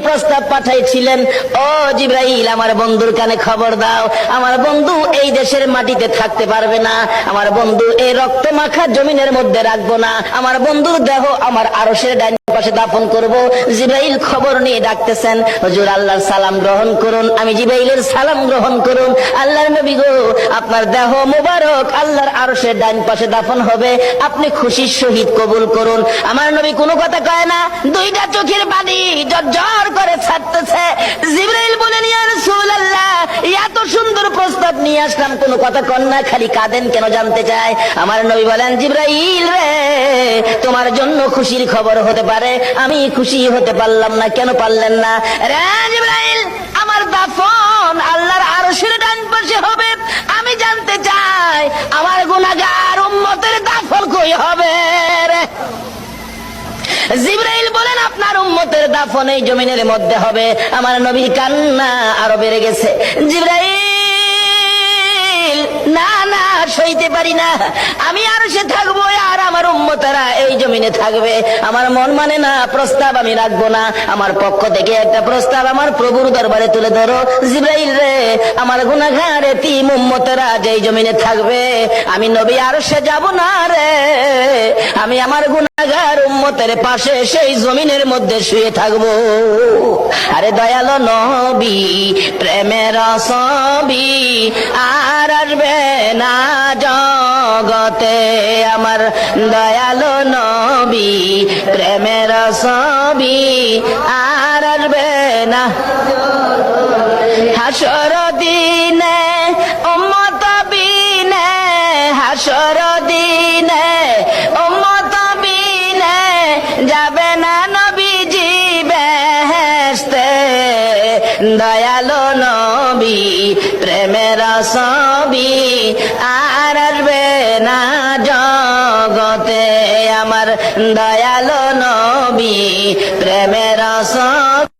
প্রস্তাব পাঠাইছিলেন, ও জিবরাইল আমার বন্ধুর কানে খবর দাও, আমার বন্ধু এই দেশের মাটিতে থাকতে পারবে না, আমার বন্ধু এই রক্ত মাখা জমিনের মধ্যে রাখবো না, আমার বন্ধুর দেহ আমার আরশের ডান পাশে দাফন করব। জিবরাইল খবর নিয়ে ডাকতেছেন, হুজুর আল্লাহর সালাম গ্রহণ করুন। আমি জিবরাইলের সালাম গ্রহণ করুন। আল্লাহর নবী গো, আপনার দেহ মুবারক আল্লাহর আরশের ডান পাশে দাফন হবে, আপনি খুশির সহিত কবুল করুন। আমার নবী কোনো কথা কয় না, দুইটা চোখের পানি ঝরঝর করে ছাড়তেছে। জিবরাইল বলেন, ইয়া রাসূলুল্লাহ, এত সুন্দর প্রস্তাব নিয়ে আসলাম, কোনো কথা কন না, খালি কাঁদেন কেন জানতে চায়। আমার নবী বলেন, জিবরাইল রে, তোমার জন্য খুশির খবর হতে পারে, আমি খুশি হতে পারলাম না, কেন পারলেন না? রে জিবরাইল, আমার দাফন আল্লাহর আরশের ডান পাশে হবে, আমি জানতে চাই আমার গুনাহগার উম্মতের দাফন কই হবে রে? জিবরাইল বলেন, আপনার উম্মতের দাফন এই জমিনের মধ্যে হবে। আমার নবীর কান্না আরো বেড়ে গেছে। জিবরাইল, না না, সইতে পারি না, আমি আরশে থাকবো আর আমার উম্মতেরা এই জমিনে থাকবে, আমার মন মানে না, প্রস্তাব আমি রাখবো না, আমার পক্ষ থেকে একটা প্রস্তাব আমার প্রভুর দরবারে তুলে ধরো। জিবরাইল রে, আমার গুনাহগার এতিম উম্মতেরা যেই জমিনে থাকবে, আমি নবী আরশে যাব না রে, আমি আমার গুনাহগার উম্মতের পাশে সেই জমিনের মধ্যে শুয়ে থাকবো। আরে দয়ালো নবী, প্রেমের ছবি আর আসবে না জগতে, আমার দয়ালো নবী, প্রেমের ছবি আর আসবে না। হাসর দিনে উম্মত বিনে, হাসর দিনে উম্মত বিনে যাবে না নবীজি বেহেশতে, দয়ালো নবী, প্রেমের ছবি আর আসবে না জগতে, আমার দয়ালো নবী, প্রেমের ছবি